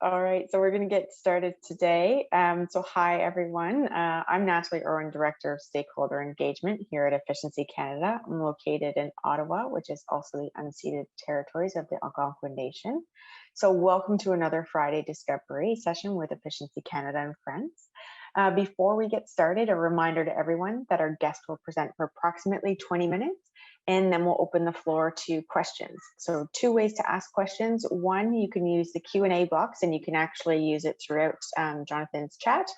All right, so we're going to get started today. So hi, everyone. I'm Natalie, Irwin, Director of Stakeholder Engagement here at Efficiency Canada. I'm located in Ottawa, which is also the unceded territories of the Algonquin Nation. So welcome to another Friday Discovery session with Efficiency Canada and friends. Before we get started, a reminder to everyone that our guest will present for approximately 20 minutes, and then we'll open the floor to questions. So two ways to ask questions. One, you can use the Q&A box, and you can actually use it throughout Jonathan's chat.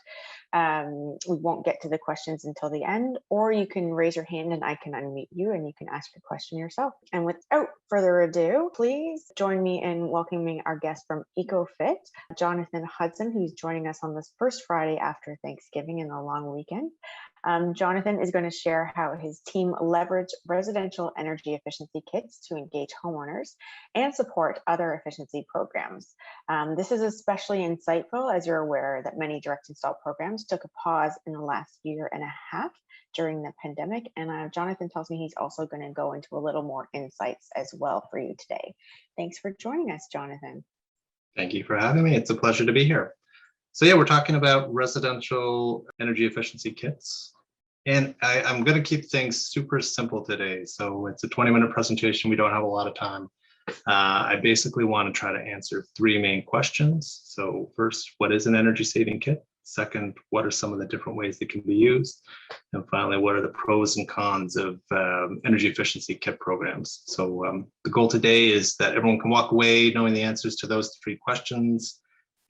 We won't get to the questions until the end, or you can raise your hand and I can unmute you and you can ask your question yourself. And without further ado, please join me in welcoming our guest from Ecofitt, Jonathan Hudson, who's joining us on this first Friday after Thanksgiving and a long weekend. Jonathan is going to share how his team leverage residential energy efficiency kits to engage homeowners and support other efficiency programs. This is especially insightful as you're aware that many direct install programs took a pause in the last year and a half during the pandemic. And Jonathan tells me he's also going to go into a little more insights as well for you today. Thanks for joining us, Jonathan. Thank you for having me. It's a pleasure to be here. So yeah, we're talking about residential energy efficiency kits. And I'm going to keep things super simple today. So it's a 20-minute presentation. We don't have a lot of time. I basically want to try to answer three main questions. So first, what is an energy saving kit? Second, what are some of the different ways they can be used? And finally, what are the pros and cons of energy efficiency kit programs? So the goal today is that everyone can walk away knowing the answers to those three questions.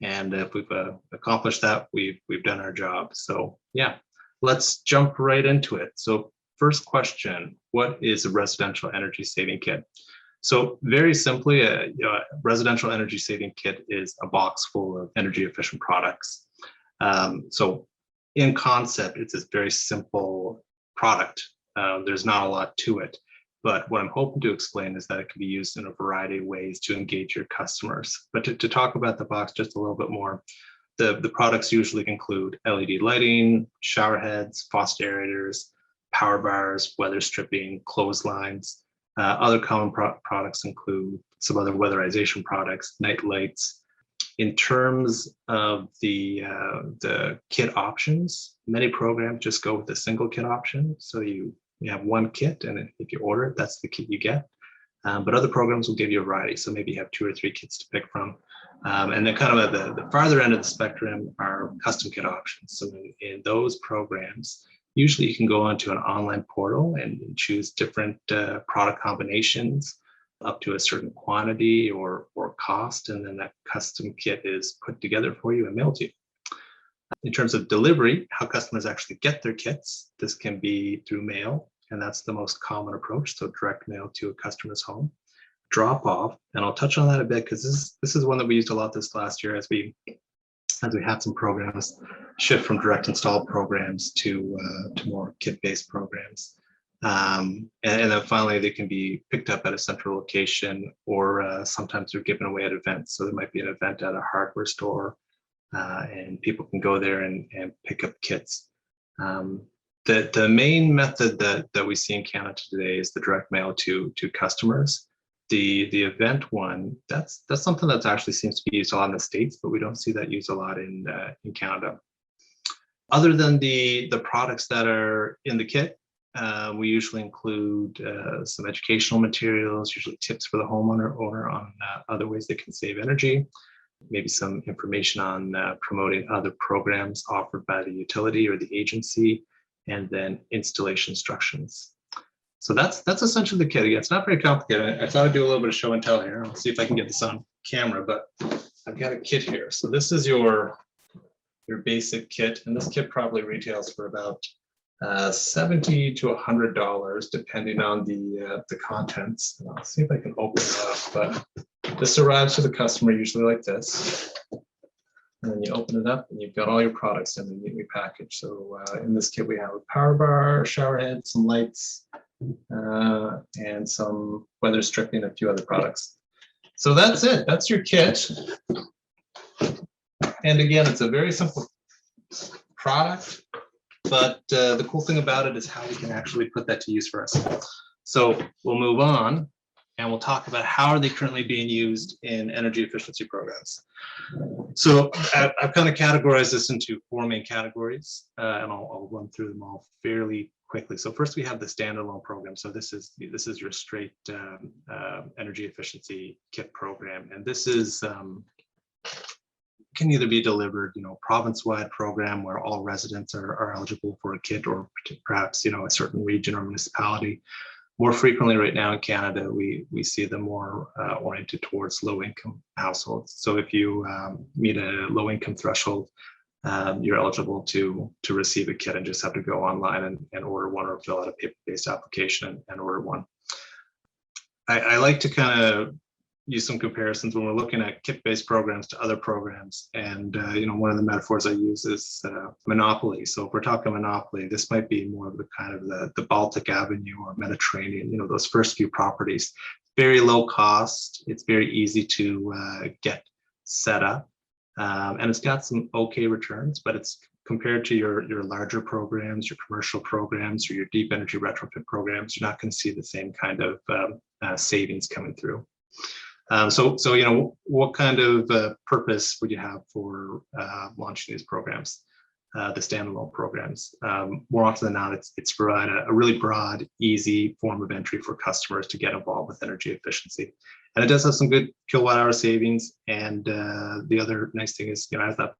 And if we've accomplished that, we've done our job. So yeah, let's jump right into it. So first question, what is a residential energy saving kit? So very simply, a residential energy saving kit is a box full of energy efficient products. So in concept, it's a very simple product. There's not a lot to it, but what I'm hoping to explain is that it can be used in a variety of ways to engage your customers. But to talk about the box just a little bit more, the products usually include LED lighting, shower heads, faucet aerators, power bars, weather stripping, clotheslines. Other common products include some other weatherization products, night lights. In terms of the kit options, many programs just go with a single kit option. So you have one kit, and if you order it, that's the kit you get. But other programs will give you a variety. So maybe you have 2 or 3 kits to pick from. And then kind of at the farther end of the spectrum are custom kit options. So in those programs, usually you can go onto an online portal and choose different product combinations up to a certain quantity or cost, and then that custom kit is put together for you and mailed to you. In terms of delivery, how customers actually get their kits, this can be through mail, and that's the most common approach, so direct mail to a customer's home. Drop off, and I'll touch on that a bit because this is one that we used a lot this last year as we had some programs shift from direct install programs to more kit-based programs. And then finally, they can be picked up at a central location, or sometimes they're given away at events. So there might be an event at a hardware store, and people can go there and pick up kits. The main method that we see in Canada today is the direct mail to customers. The event one, that's something that actually seems to be used a lot in the States, but we don't see that used a lot in Canada. Other than the products that are in the kit, we usually include some educational materials, usually tips for the homeowner on other ways they can save energy, maybe some information on promoting other programs offered by the utility or the agency, and then installation instructions. So that's essentially the kit. Again, it's not very complicated. I thought I'd do a little bit of show and tell here. I'll see if I can get this on camera, but I've got a kit here. So this is your basic kit, and this kit probably retails for about $70 to $100, depending on the contents. And I'll see if I can open it up, but this arrives to the customer usually like this. And then you open it up and you've got all your products in the neatly packaged. So in this kit, we have a power bar, shower head, some lights, and some weather stripping, a few other products. So that's it. That's your kit. And again, it's a very simple product, but the cool thing about it is how we can actually put that to use for us. So we'll move on and we'll talk about how are they currently being used in energy efficiency programs. So I've kind of categorized this into four main categories, and I'll run through them all fairly quickly. So first we have the standalone program. So this is your straight energy efficiency kit program, and this is can either be delivered, province-wide program where all residents are eligible for a kit, or perhaps a certain region or municipality. More frequently right now in Canada, we see them more oriented towards low-income households. So if you meet a low-income threshold, you're eligible to receive a kit and just have to go online and order one, or fill out a paper-based application and order one. I like to kind of use some comparisons when we're looking at kit-based programs to other programs. And one of the metaphors I use is monopoly. So if we're talking monopoly, this might be more of the kind of the Baltic Avenue or Mediterranean, those first few properties. Very low cost. It's very easy to get set up. And it's got some okay returns, but it's compared to your larger programs, your commercial programs, or your deep energy retrofit programs, you're not going to see the same kind of savings coming through. So what kind of purpose would you have for launching these programs, the standalone programs? More often than not, it's provide a really broad, easy form of entry for customers to get involved with energy efficiency. And it does have some good kilowatt hour savings. And the other nice thing is, as that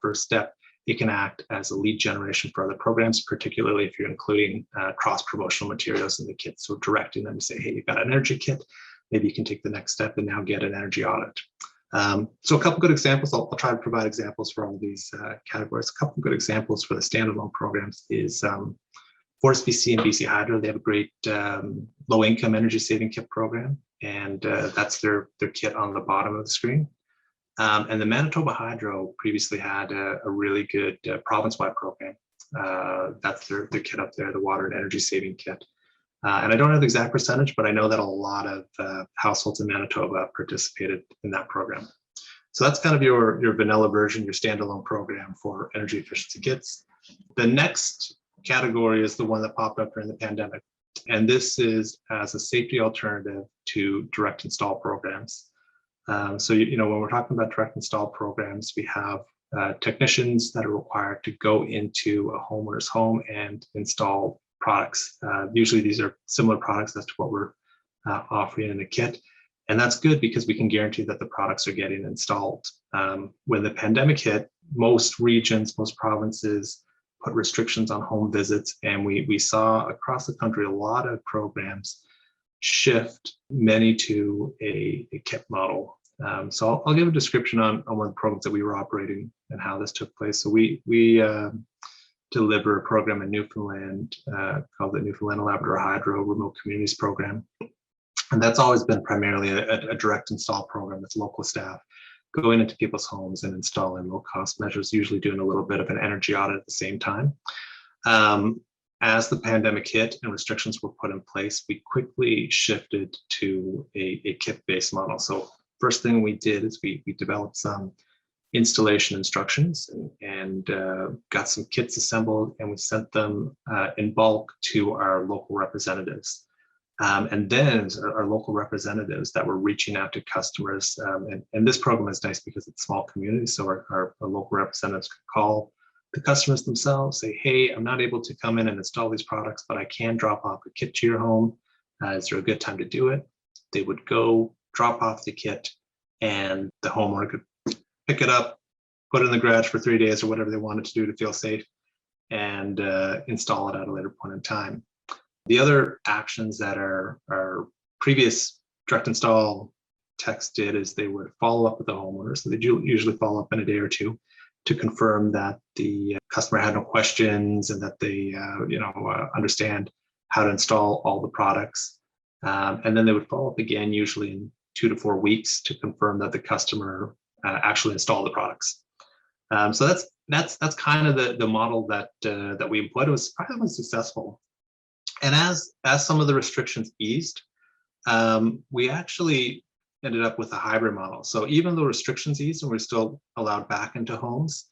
first step, it can act as a lead generation for other programs, particularly if you're including cross-promotional materials in the kit. So directing them to say, hey, you've got an energy kit, maybe you can take the next step and now get an energy audit. So a couple good examples, I'll try to provide examples for all of these categories. A couple good examples for the standalone programs is Forest BC and BC Hydro. They have a great low-income energy saving kit program, and that's their kit on the bottom of the screen. And the Manitoba Hydro previously had a really good province-wide program. That's their kit up there, the water and energy saving kit. And I don't know the exact percentage, but I know that a lot of households in Manitoba participated in that program. So that's kind of your vanilla version, your standalone program for energy efficiency kits. The next category is the one that popped up during the pandemic. And this is as a safety alternative to direct install programs. So, when we're talking about direct install programs, we have technicians that are required to go into a homeowner's home and install products. Usually these are similar products as to what we're offering in a kit. And that's good because we can guarantee that the products are getting installed. When the pandemic hit, most regions, most provinces put restrictions on home visits. And we saw across the country a lot of programs shift many to a kit model. So I'll give a description on one of the programs that we were operating and how this took place. So we deliver a program in Newfoundland called the Newfoundland and Labrador Hydro Remote Communities Program. And that's always been primarily a direct install program with local staff going into people's homes and installing low cost measures, usually doing a little bit of an energy audit at the same time. As the pandemic hit and restrictions were put in place, we quickly shifted to a kit-based model. So first thing we did is we developed some installation instructions and got some kits assembled, and we sent them in bulk to our local representatives. And then our local representatives that were reaching out to customers, and this program is nice because it's a small community, so our local representatives could call the customers themselves, say, hey, I'm not able to come in and install these products, but I can drop off a kit to your home. Is there a good time to do it? They would go drop off the kit, and the homeowner could pick it up, put it in the garage for 3 days or whatever they wanted to do to feel safe, and install it at a later point in time. The other actions that our previous direct install techs did is they would follow up with the homeowner. So they usually follow up in a day or two to confirm that the customer had no questions and that they understand how to install all the products. And then they would follow up again, usually in 2 to 4 weeks, to confirm that the customer actually installed the products. So that's kind of the model that we employed. It was probably successful. And as some of the restrictions eased, we actually ended up with a hybrid model. So even though restrictions eased and we're still allowed back into homes,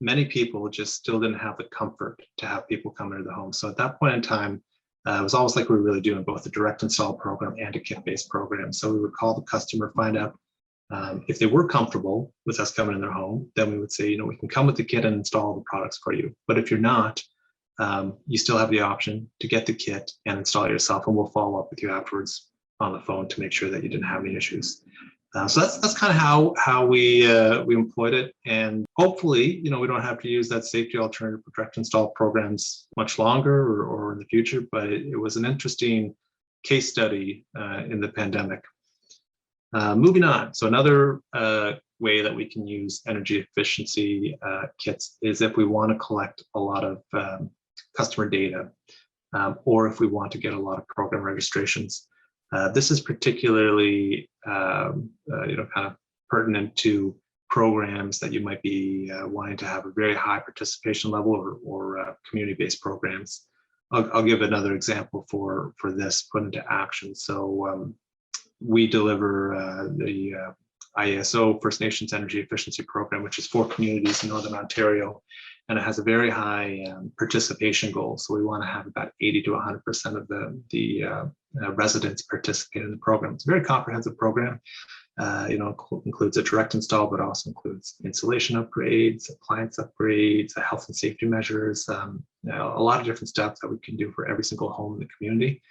many people just still didn't have the comfort to have people come into the home. So at that point in time, It was almost like we were really doing both a direct install program and a kit-based program. So we would call the customer, find out if they were comfortable with us coming in their home, then we would say, we can come with the kit and install the products for you. But if you're not, you still have the option to get the kit and install it yourself, and we'll follow up with you afterwards on the phone to make sure that you didn't have any issues. So that's kind of how we employed it, and hopefully, we don't have to use that safety alternative for direct install programs much longer or in the future. But it was an interesting case study in the pandemic. Moving on, so another way that we can use energy efficiency kits is if we want to collect a lot of customer data, or if we want to get a lot of program registrations. This is particularly, kind of pertinent to programs that you might be wanting to have a very high participation level, or community-based programs. I'll give another example for this put into action. So we deliver the ISO First Nations Energy Efficiency Program, which is for communities in Northern Ontario, and it has a very high participation goal. So we want to have about 80 to 100% of the residents participate in the program. It's a very comprehensive program. Includes a direct install, but also includes insulation upgrades, appliance upgrades, health and safety measures, a lot of different steps that we can do for every single home in the community.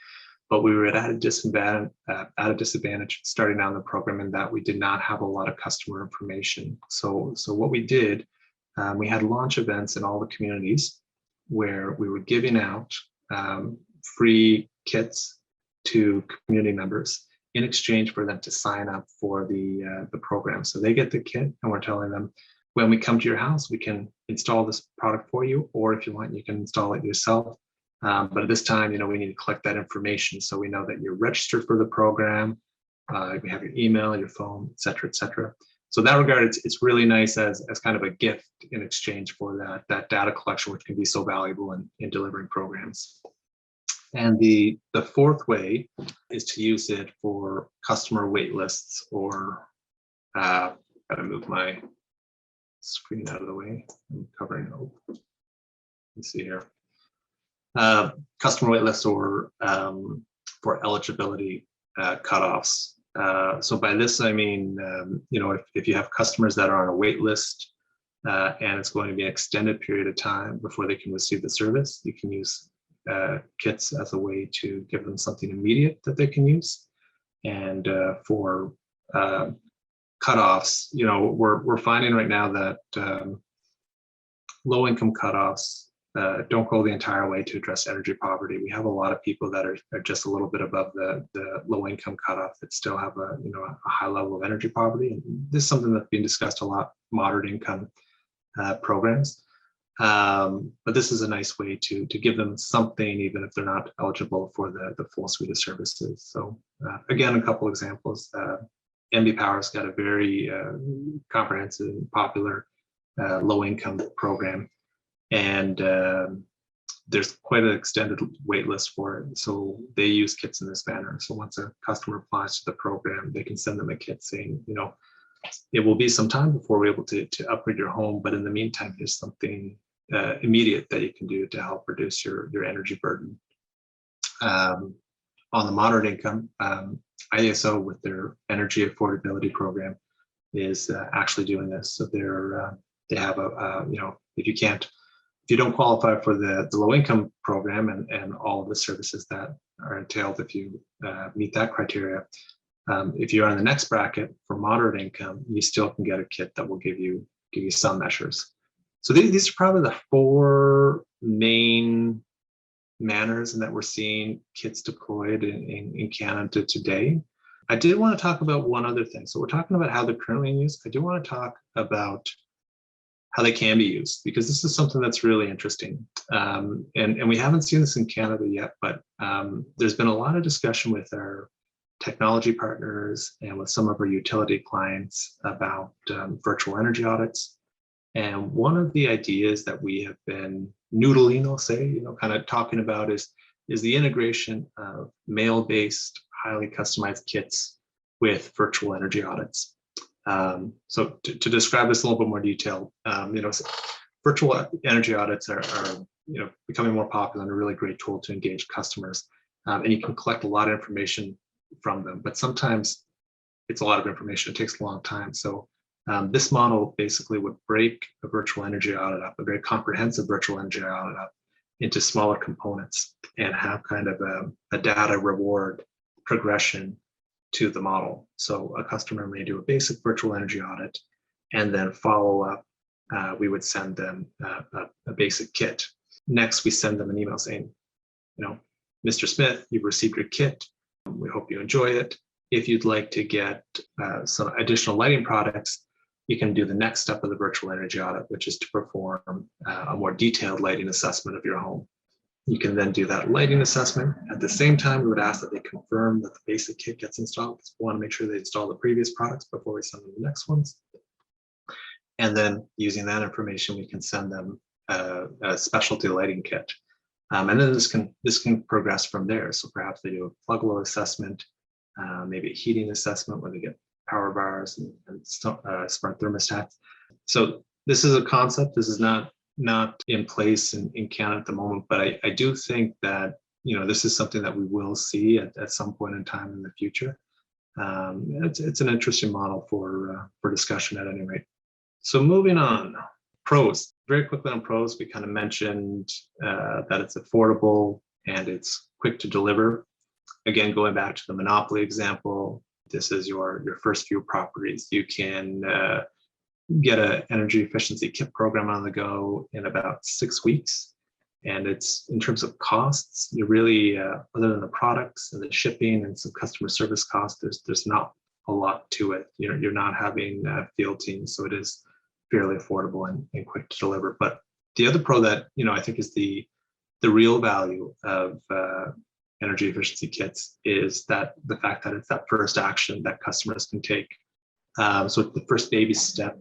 But we were at a disadvantage starting out in the program in that we did not have a lot of customer information. So what we did, we had launch events in all the communities where we were giving out free kits to community members in exchange for them to sign up for the program. So they get the kit, and we're telling them, when we come to your house, we can install this product for you, or if you want, you can install it yourself. But at this time, we need to collect that information so we know that you're registered for the program. We have your email, your phone, et cetera, et cetera. So in that regard, it's really nice as kind of a gift in exchange for that data collection, which can be so valuable in delivering programs. And the fourth way is to use it for customer wait lists, or gotta move my screen out of the way. I'm covering it up. Let's see here. Customer wait lists, or for eligibility cutoffs. So by this, I mean, if you have customers that are on a wait list and it's going to be an extended period of time before they can receive the service, you can use kits as a way to give them something immediate that they can use. And for cutoffs, we're finding right now that low-income cutoffs don't go the entire way to address energy poverty. We have a lot of people that are just a little bit above the low-income cutoff that still have a high level of energy poverty. And this is something that's being discussed a lot, moderate income programs. But this is a nice way to give them something, even if they're not eligible for the full suite of services. So again, a couple examples. NB Power's got a very comprehensive and popular low-income program. And there's quite an extended wait list for it. So they use kits in this manner. So once a customer applies to the program, they can send them a kit saying, it will be some time before we're able to upgrade your home, but in the meantime, here's something immediate that you can do to help reduce your energy burden. On the moderate income, ISO with their energy affordability program is actually doing this. So they have if you don't qualify for the low income program and all of the services that are entailed if you meet that criteria, if you're on the next bracket for moderate income, you still can get a kit that will give you some measures. So these are probably the four main manners in that we're seeing kits deployed in Canada today. I did want to talk about one other thing. So we're talking about how they're currently in use. I do want to talk about how they can be used, because this is something that's really interesting. And we haven't seen this in Canada yet, but there's been a lot of discussion with our technology partners and with some of our utility clients about virtual energy audits. And one of the ideas that we have been noodling, I'll say, kind of talking about is the integration of mail-based, highly customized kits with virtual energy audits. So to describe this in a little bit more detail, virtual energy audits are becoming more popular and a really great tool to engage customers. And you can collect a lot of information from them, but sometimes it's a lot of information. It takes a long time. So this model basically would break a virtual energy audit up, a very comprehensive virtual energy audit up, into smaller components and have kind of a data reward progression to the model. So a customer may do a basic virtual energy audit and then follow up. We would send them a basic kit. Next, we send them an email saying, Mr. Smith, you've received your kit. We hope you enjoy it. If you'd like to get some additional lighting products, you can do the next step of the virtual energy audit, which is to perform a more detailed lighting assessment of your home. You can then do that lighting assessment. At the same time, we would ask that they confirm that the basic kit gets installed, because we want to make sure they install the previous products before we send them the next ones. And then using that information, we can send them a specialty lighting kit. And then this can progress from there. So perhaps they do a plug load assessment, maybe a heating assessment where they get power bars and smart thermostats. So this is a concept. This is not in place in Canada at the moment, but I do think that this is something that we will see at some point in time in the future. It's an interesting model for discussion at any rate. So moving on, pros. Very quickly on pros, we kind of mentioned that it's affordable and it's quick to deliver. Again, going back to the monopoly example, this is your first few properties. You can get an energy efficiency kit program on the go in about 6 weeks. And it's, in terms of costs, you really, other than the products and the shipping and some customer service costs, there's not a lot to it. You're not having field teams, so it is fairly affordable and quick to deliver. But the other pro that I think is the real value of energy efficiency kits is that the fact that it's that first action that customers can take. So it's the first baby step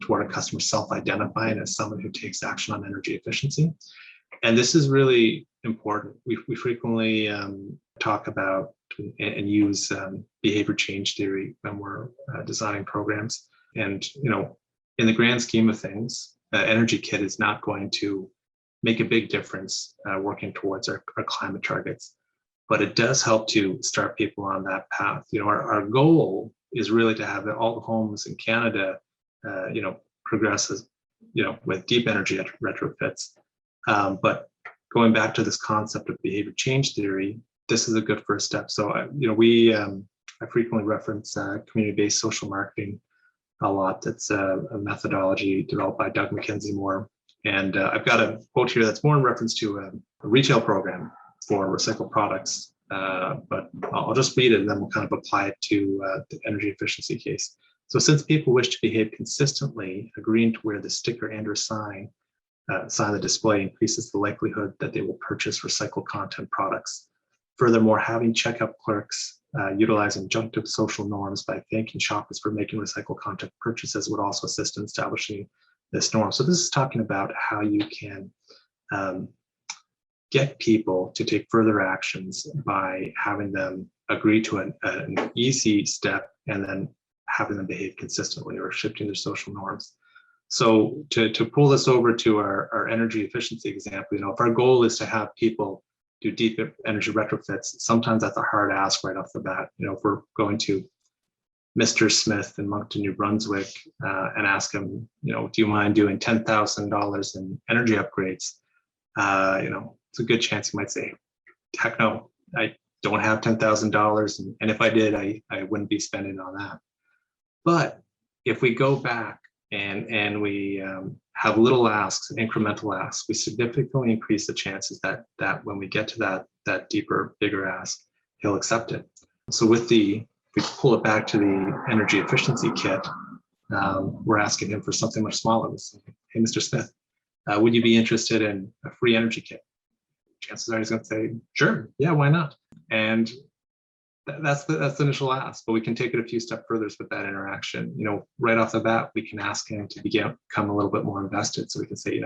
toward a customer self-identifying as someone who takes action on energy efficiency. And this is really important. We frequently talk about and use behavior change theory when we're designing programs. And in the grand scheme of things, Energy Kit is not going to make a big difference working towards our climate targets, but it does help to start people on that path. Our goal is really to have all the homes in Canada, progress as, with deep energy retrofits. But going back to this concept of behavior change theory, this is a good first step. So, I frequently reference community-based social marketing a lot. It's a methodology developed by Doug McKenzie Moore. And I've got a quote here that's more in reference to a retail program for recycled products, but I'll just read it and then we'll kind of apply it to the energy efficiency case. So since people wish to behave consistently, agreeing to wear the sticker and or sign the display increases the likelihood that they will purchase recycled content products. Furthermore, having checkout clerks utilize injunctive social norms by thanking shoppers for making recycled content purchases would also assist in establishing this norm. So this is talking about how you can get people to take further actions by having them agree to an easy step and then having them behave consistently or shifting their social norms. So to pull this over to our energy efficiency example, if our goal is to have people do deep energy retrofits, sometimes that's a hard ask right off the bat. If we're going to Mr. Smith in Moncton, New Brunswick, and ask him, do you mind doing $10,000 in energy upgrades? It's a good chance he might say, heck no, I don't have $10,000. And if I did, I wouldn't be spending on that. But if we go back and we have little asks, incremental asks, we significantly increase the chances that when we get to that deeper, bigger ask, he'll accept it. So if we pull it back to the energy efficiency kit, we're asking him for something much smaller. Hey, Mr. Smith, would you be interested in a free energy kit? Chances are he's going to say, sure, yeah, why not? And that's the initial ask, but we can take it a few steps further with that interaction. Right off the bat, we can ask him to become a little bit more invested. So we can say,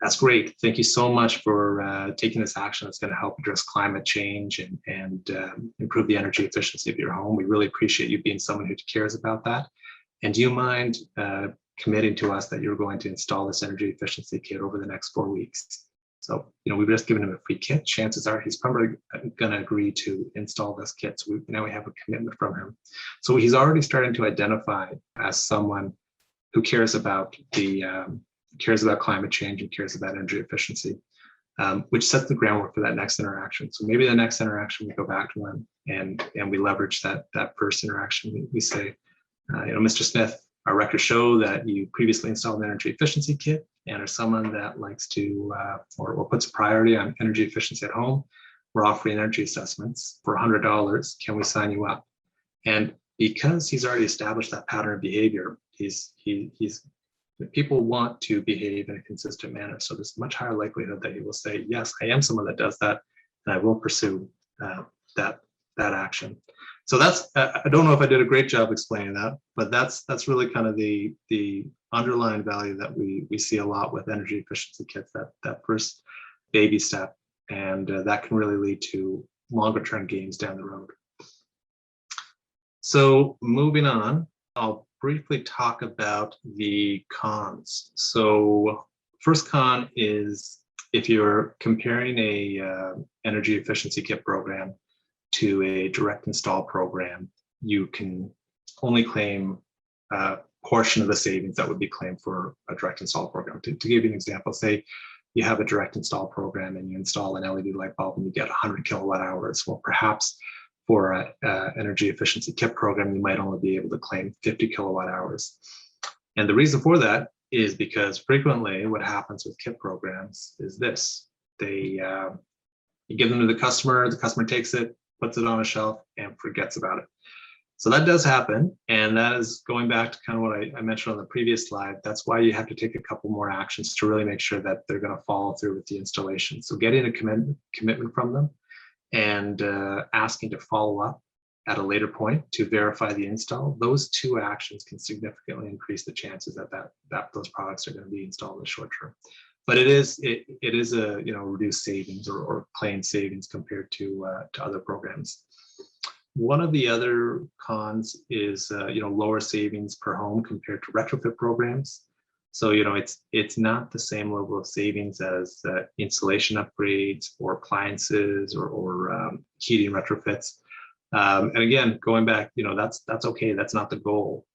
that's great. Thank you so much for taking this action. That's going to help address climate change and improve the energy efficiency of your home. We really appreciate you being someone who cares about that. And do you mind committing to us that you're going to install this energy efficiency kit over the next 4 weeks. So, we've just given him a free kit. Chances are he's probably going to agree to install this kit. So now we have a commitment from him. So he's already starting to identify as someone who cares about climate change and cares about energy efficiency, which sets the groundwork for that next interaction. So maybe the next interaction we go back to him and we leverage that first interaction. We say, Mr. Smith, our records show that you previously installed an energy efficiency kit and are someone that likes to or puts a priority on energy efficiency at home. We're offering energy assessments for $100. Can we sign you up? And because he's already established that pattern of behavior, people want to behave in a consistent manner. So there's much higher likelihood that he will say, yes, I am someone that does that, and I will pursue that action. So that's, I don't know if I did a great job explaining that, but that's really kind of the underlying value that we see a lot with energy efficiency kits, that first baby step, and that can really lead to longer term gains down the road. So moving on, I'll briefly talk about the cons. So first con is if you're comparing a energy efficiency kit program to a direct install program, you can only claim a portion of the savings that would be claimed for a direct install program. To give you an example, say you have a direct install program and you install an LED light bulb and you get 100 kilowatt hours. Well, perhaps for an energy efficiency kit program, you might only be able to claim 50 kilowatt hours. And the reason for that is because frequently what happens with kit programs is this: you give them to the customer takes it, puts it on a shelf, and forgets about it. So that does happen, and that is going back to kind of what I mentioned on the previous slide. That's why you have to take a couple more actions to really make sure that they're going to follow through with the installation. So getting a commitment from them and asking to follow up at a later point to verify the install, those two actions can significantly increase the chances that those products are going to be installed in the short term. But it is a reduced savings or claimed savings compared to other programs. One of the other cons is lower savings per home compared to retrofit programs. So it's not the same level of savings as insulation upgrades or appliances or heating retrofits. And again, going back, that's okay. That's not the goal.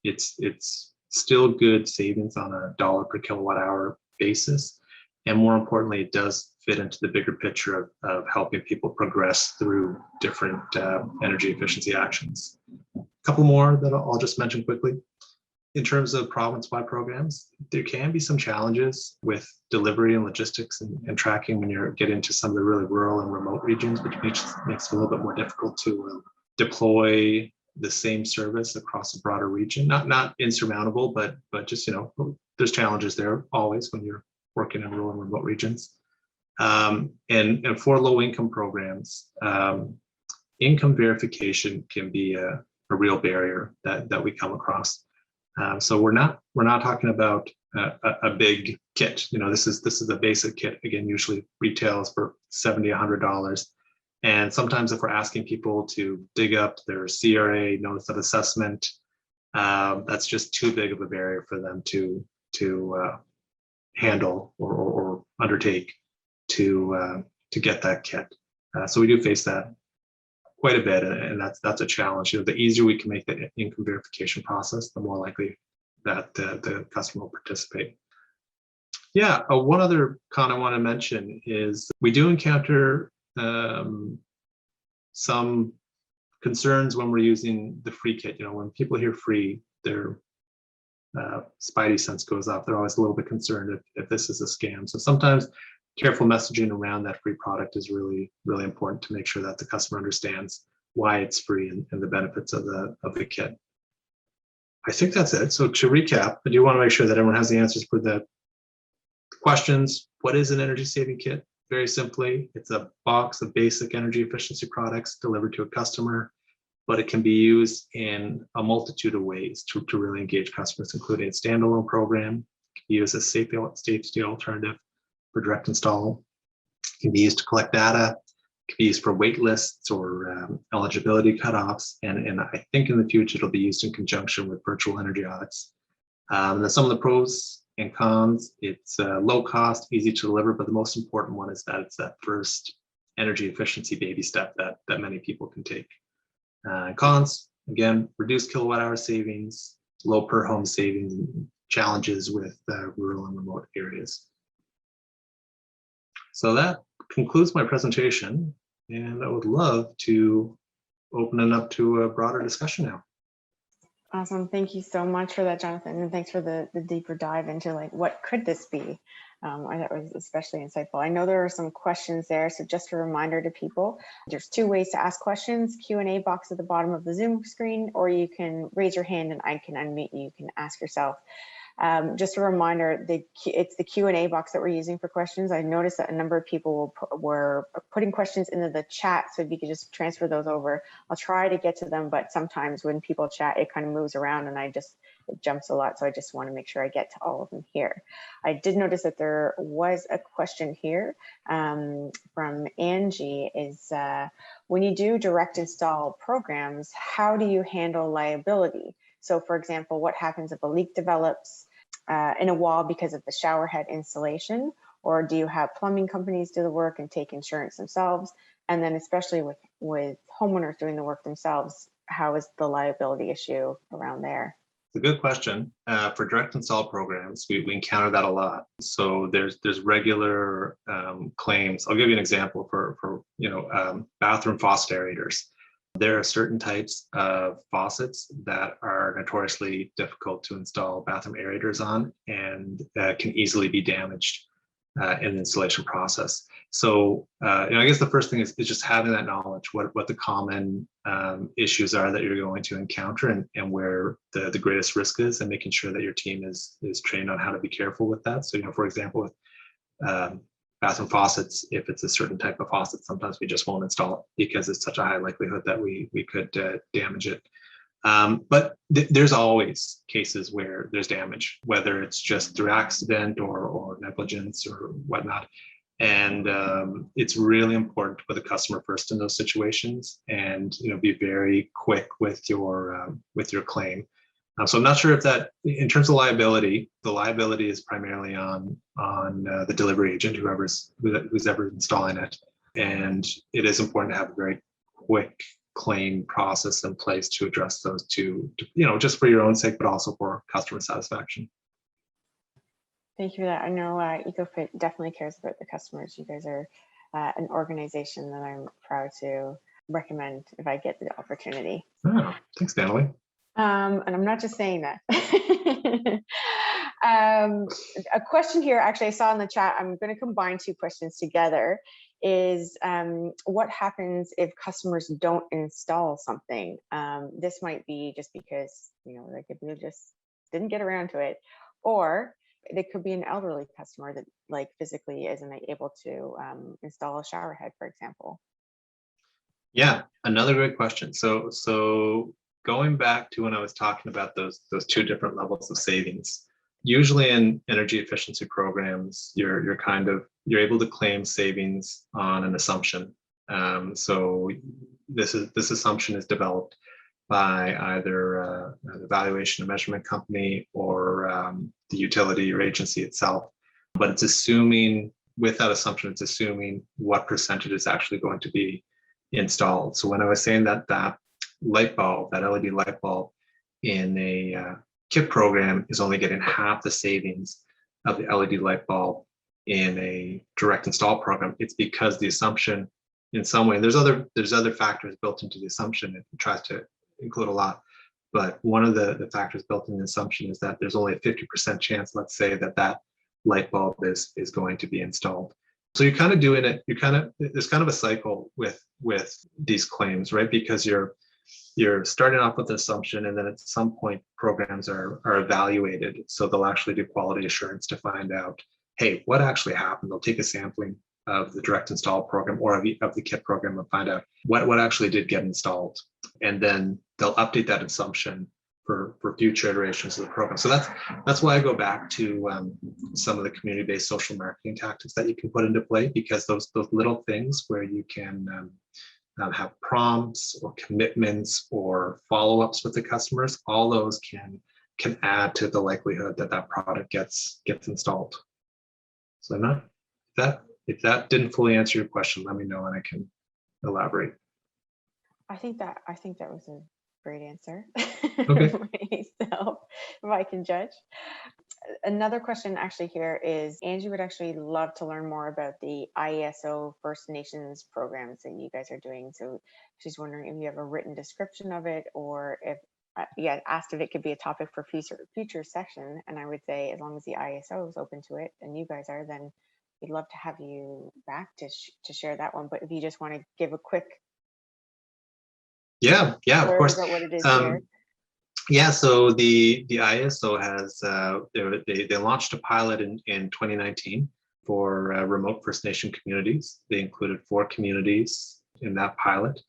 It's still good savings on a dollar per kilowatt hour basis. And more importantly, it does fit into the bigger picture of helping people progress through different energy efficiency actions. A couple more that I'll just mention quickly. In terms of province-wide programs, there can be some challenges with delivery and logistics and tracking when you're getting into some of the really rural and remote regions, which makes it a little bit more difficult to deploy the same service across a broader region. Not insurmountable, but just, there's challenges there always when you're working in rural and remote regions. And for low-income programs, income verification can be a real barrier that we come across. So we're not talking about a big kit. This is a basic kit. Again, usually retails for $70, $100. And sometimes if we're asking people to dig up their CRA notice of assessment, that's just too big of a barrier for them to handle or undertake to get that kit. So we do face that quite a bit, and that's a challenge. The easier we can make the income verification process, the more likely that the customer will participate. Yeah, one other con I want to mention is we do encounter some concerns when we're using the free kit. When people hear free, their spidey sense goes off. They're always a little bit concerned if this is a scam. So sometimes careful messaging around that free product is really, really important to make sure that the customer understands why it's free and the benefits of the kit. I think that's it. So to recap, I do want to make sure that everyone has the answers for the questions. What is an energy saving kit? Very simply, it's a box of basic energy efficiency products delivered to a customer, but it can be used in a multitude of ways to really engage customers, including a standalone program. It can be used as a safety alternative for direct install. It can be used to collect data. It can be used for wait lists or eligibility cutoffs. And I think in the future, it'll be used in conjunction with virtual energy audits. Then some of the pros and cons, it's low cost, easy to deliver, but the most important one is that it's that first energy efficiency baby step that many people can take. Cons, again, reduced kilowatt hour savings, low per home savings, and challenges with rural and remote areas. So that concludes my presentation, and I would love to open it up to a broader discussion now. Awesome. Thank you so much for that, Jonathan. And thanks for the deeper dive into like, what could this be? That was especially insightful. I know there are some questions there. So just a reminder to people, there's two ways to ask questions: Q&A box at the bottom of the Zoom screen, or you can raise your hand and I can unmute you. You can ask yourself. Just a reminder, it's the Q&A box that we're using for questions. I noticed that a number of people were putting questions into the chat, so if you could just transfer those over, I'll try to get to them, but sometimes when people chat, it kind of moves around and it jumps a lot, so I just want to make sure I get to all of them here. I did notice that there was a question here from Angie, is when you do direct install programs, how do you handle liability? So for example, what happens if a leak develops in a wall because of the shower head installation? Or do you have plumbing companies do the work and take insurance themselves? And then especially with homeowners doing the work themselves, how is the liability issue around there? It's a good question. For direct install programs, we encounter that a lot. So there's regular claims. I'll give you an example for bathroom faucet aerators. There are certain types of faucets that are notoriously difficult to install bathroom aerators on, and can easily be damaged in the installation process. So I guess the first thing is just having that knowledge, what the common issues are that you're going to encounter, and where the greatest risk is, and making sure that your team is trained on how to be careful with that. So, for example, with bathroom faucets, if it's a certain type of faucet, sometimes we just won't install it because it's such a high likelihood that we could damage it. But there's always cases where there's damage, whether it's just through accident or negligence or whatnot. And it's really important to put the customer first in those situations, and be very quick with your claim. So I'm not sure if that, in terms of liability, the liability is primarily on the delivery agent, who's ever installing it. And it is important to have a very quick claim process in place to address those two, just for your own sake, but also for customer satisfaction. Thank you for that. I know Ecofitt definitely cares about the customers. You guys are an organization that I'm proud to recommend if I get the opportunity. Oh, thanks, Natalie. And I'm not just saying that. A question here, actually, I saw in the chat, I'm going to combine two questions together, is what happens if customers don't install something? This might be just because, like if they just didn't get around to it, or it could be an elderly customer that like physically isn't able to install a shower head, for example. Yeah, another great question. So going back to when I was talking about those two different levels of savings, usually in energy efficiency programs, you're able to claim savings on an assumption. So this assumption is developed by either an evaluation and measurement company or the utility or agency itself. But it's assuming, with that assumption, it's assuming what percentage is actually going to be installed. So when I was saying that light bulb, that LED light bulb in a KIP program is only getting half the savings of the LED light bulb in a direct install program, it's because the assumption, in some way, there's other factors built into the assumption. It tries to include a lot, but one of the factors built in the assumption is that there's only a 50% chance, let's say, that light bulb is going to be installed. So you're kind of doing it, there's kind of a cycle with these claims, right? Because you're starting off with the assumption, and then at some point programs are evaluated. So they'll actually do quality assurance to find out, hey, what actually happened? They'll take a sampling of the direct install program or of the KIP program and find out what actually did get installed. And then they'll update that assumption for future iterations of the program. So that's why I go back to some of the community-based social marketing tactics that you can put into play, because those little things where you can have prompts or commitments or follow-ups with the customers, all those can can add to the likelihood that that product gets installed. So I'm not, if that didn't fully answer your question, let me know and I can elaborate. I think that was a great answer. Okay. Myself, if I can judge. Another question actually here is Angie would actually love to learn more about the ISO First Nations programs that you guys are doing. So she's wondering if you have a written description of it, or if asked if it could be a topic for future session. And I would say as long as the ISO is open to it and you guys are, then we'd love to have you back to share that one. But if you just want to give a quick of course, about what it is here. Yeah, so the ISO has they launched a pilot in 2019 for remote First Nation communities. They included 4 communities in that pilot.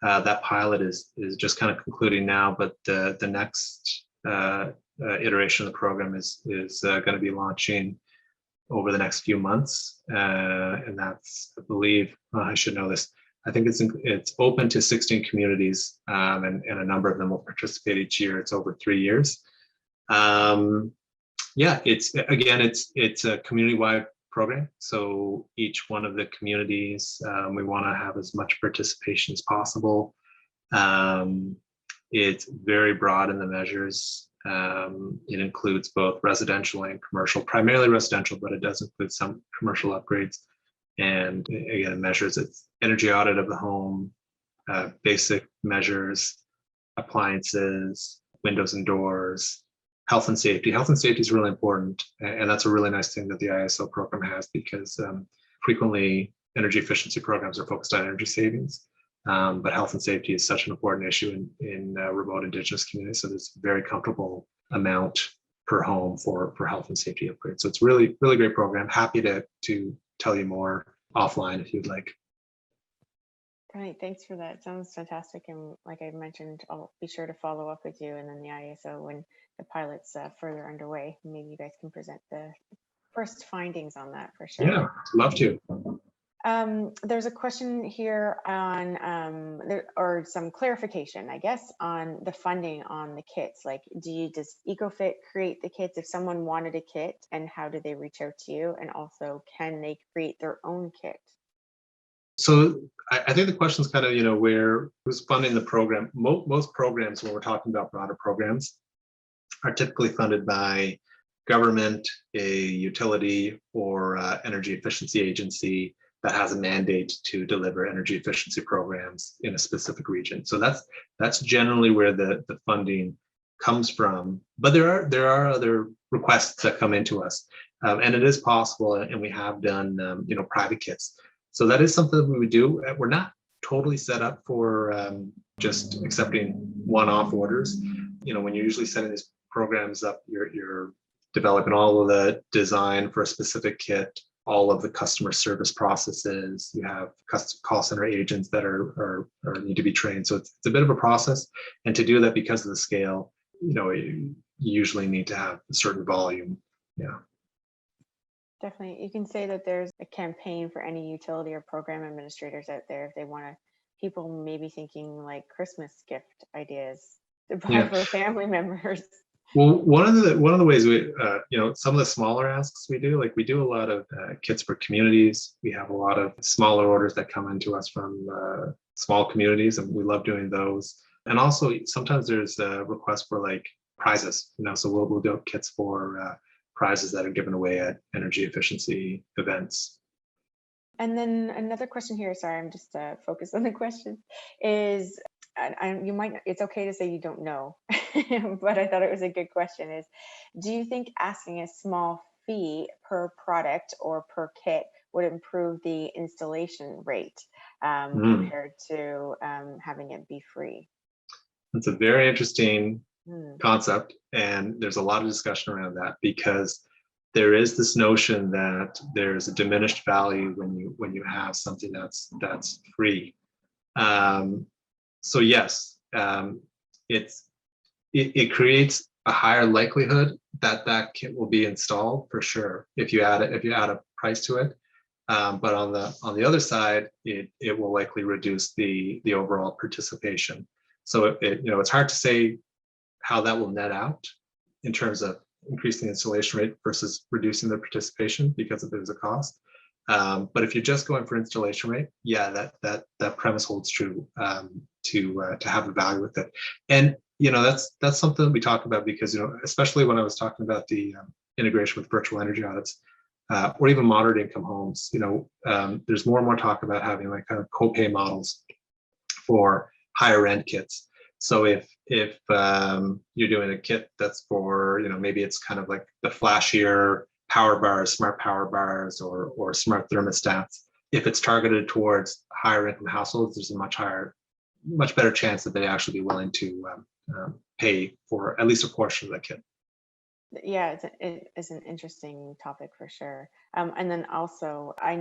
That pilot is just kind of concluding now, but the next iteration of the program is going to be launching over the next few months, and that's, I believe, I should know this. I think it's open to 16 communities, and a number of them will participate each year. It's over 3 years. It's a community-wide program. So each one of the communities, we want to have as much participation as possible. It's very broad in the measures. It includes both residential and commercial, primarily residential, but it does include some commercial upgrades. And again, it measures its energy audit of the home, basic measures, appliances, windows and doors, health and safety. Health and safety is really important. And that's a really nice thing that the ISO program has, because frequently energy efficiency programs are focused on energy savings. But health and safety is such an important issue in remote Indigenous communities. So there's a very comfortable amount per home for health and safety upgrades. So it's really, really great program. Happy to tell you more offline if you'd like. Great, thanks for that. Sounds fantastic. And like I mentioned, I'll be sure to follow up with you and then the ISO when the pilot's further underway. Maybe you guys can present the first findings on that for sure. Yeah, love to. There's a question here on, or some clarification, I guess, on the funding on the kits. Like, does Ecofitt create the kits if someone wanted a kit, and how do they reach out to you? And also, can they create their own kit? So I think the question is kind of, who's funding the program? Most programs, when we're talking about broader programs, are typically funded by government, a utility, or energy efficiency agency that has a mandate to deliver energy efficiency programs in a specific region. So that's generally where the funding comes from. But there are other requests that come into us, and it is possible, and we have done private kits. So that is something that we would do. We're not totally set up for just accepting one-off orders. When you're usually setting these programs up, you're developing all of the design for a specific kit, all of the customer service processes. You have call center agents that are need to be trained. So it's a bit of a process. And to do that, because of the scale, you usually need to have a certain volume. Yeah. Definitely. You can say that there's a campaign for any utility or program administrators out there if they want to, people maybe thinking like Christmas gift ideas to buy for family members. Well, one of the ways we, some of the smaller asks we do, like we do a lot of kits for communities. We have a lot of smaller orders that come into us from small communities, and we love doing those. And also sometimes there's a request for like prizes, so we'll do kits for prizes that are given away at energy efficiency events. And then another question here, sorry, I'm just focused on the question, is, you might, it's okay to say you don't know, but I thought it was a good question, is, do you think asking a small fee per product or per kit would improve the installation rate compared to having it be free? That's a very interesting concept, and there's a lot of discussion around that, because there is this notion that there's a diminished value when you have something that's free. So yes, it creates a higher likelihood that kit will be installed for sure if you add a price to it. But on the other side, it will likely reduce the overall participation. So it's hard to say how that will net out. in terms of increasing the installation rate versus reducing their participation because there's a cost. But if you're just going for installation rate, yeah, that premise holds true, to have a value with it. And that's something we talk about because especially when I was talking about the integration with virtual energy audits, or even moderate income homes, there's more and more talk about having like kind of copay models for higher end kits. So if you're doing a kit that's for maybe it's kind of like the flashier power bars, smart power bars, or smart thermostats, if it's targeted towards higher income households, there's a much better chance that they actually be willing to pay for at least a portion of the kit. Yeah, it is an interesting topic for sure. And then also, I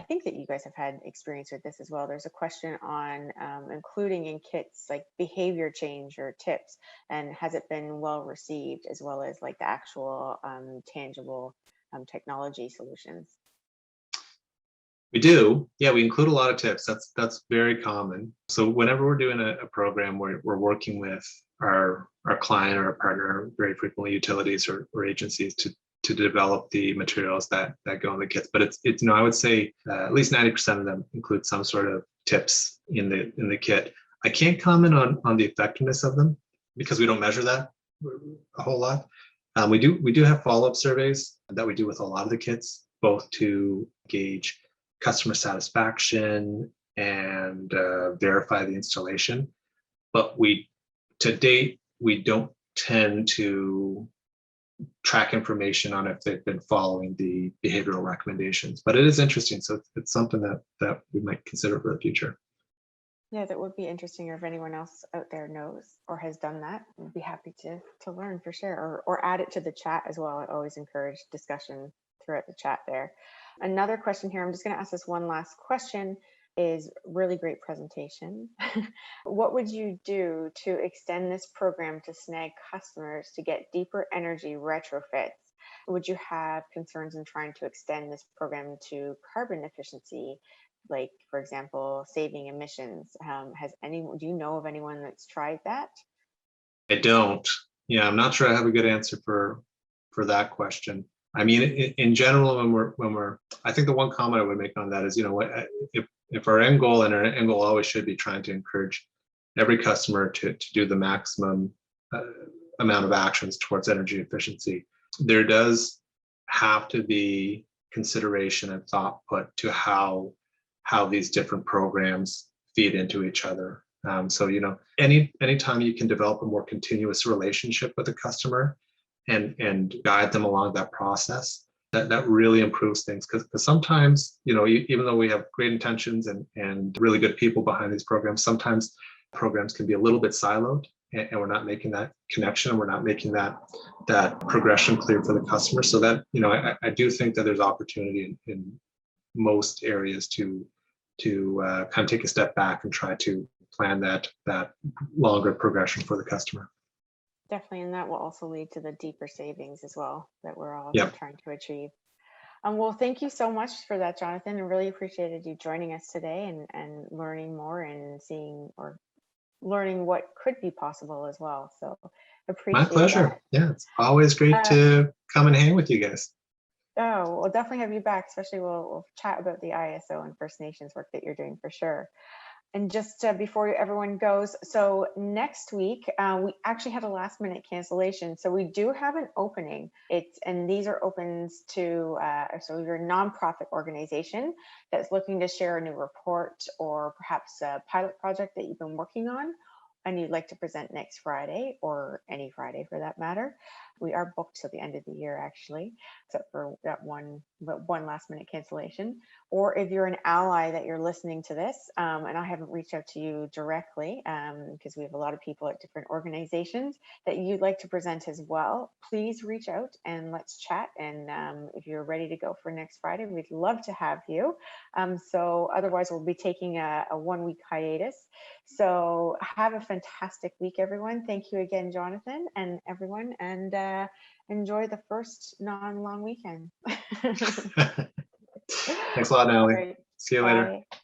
think that you guys have had experience with this as well. There's a question on including in kits like behavior change or tips, and has it been well received, as well as like the actual tangible technology solutions? We do. Yeah, we include a lot of tips. That's very common. So whenever we're doing a program where we're working with our client or our partner, very frequently utilities or agencies, to develop the materials that go in the kits. But it's I would say at least 90% of them include some sort of tips in the kit. I can't comment on the effectiveness of them because we don't measure that a whole lot. We do have follow-up surveys that we do with a lot of the kits, both to gauge customer satisfaction and verify the installation. But to date, we don't tend to track information on if they've been following the behavioral recommendations. But it is interesting. So it's something that we might consider for the future. Yeah, that would be interesting. Or if anyone else out there knows or has done that, we'd be happy to learn for sure, or add it to the chat as well. I always encourage discussion throughout the chat there. Another question here, I'm just going to ask this one last question, is really great presentation. What would you do to extend this program to snag customers to get deeper energy retrofits? Would you have concerns in trying to extend this program to carbon efficiency, like, for example, saving emissions? Do you know of anyone that's tried that? I don't. Yeah, I'm not sure I have a good answer for that question. I mean, in general, when we're, I think the one comment I would make on that is, if our end goal, and our end goal always should be trying to encourage every customer to do the maximum amount of actions towards energy efficiency, there does have to be consideration and thought put to how these different programs feed into each other. So, anytime you can develop a more continuous relationship with a customer and guide them along that process, that really improves things. Because sometimes, even though we have great intentions and really good people behind these programs, sometimes programs can be a little bit siloed, and we're not making that connection. We're not making that progression clear for the customer. So that, I do think that there's opportunity in most areas to kind of take a step back and try to plan that longer progression for the customer. Definitely, and that will also lead to the deeper savings as well that we're all Yep. trying to achieve. Well, thank you so much for that, Jonathan. I really appreciated you joining us today and learning more and learning what could be possible as well. So appreciate My pleasure. that. Yeah, it's always great to come and hang with you guys. Oh, we'll definitely have you back, especially we'll chat about the ISO and First Nations work that you're doing for sure. And just before everyone goes, so next week, we actually had a last minute cancellation. So we do have an opening. And these are opens to, so you're a nonprofit organization that's looking to share a new report or perhaps a pilot project that you've been working on, and you'd like to present next Friday, or any Friday for that matter. We are booked till the end of the year, actually, except for that one last minute cancellation. Or if you're an ally that you're listening to this, and I haven't reached out to you directly, because we have a lot of people at different organizations that you'd like to present as well, please reach out and let's chat. And if you're ready to go for next Friday, we'd love to have you. So otherwise, we'll be taking a 1 week hiatus. So have a fantastic week, everyone. Thank you again, Jonathan, and everyone, and enjoy the first non-long weekend. Thanks a lot, Natalie. Right. See you later. Bye.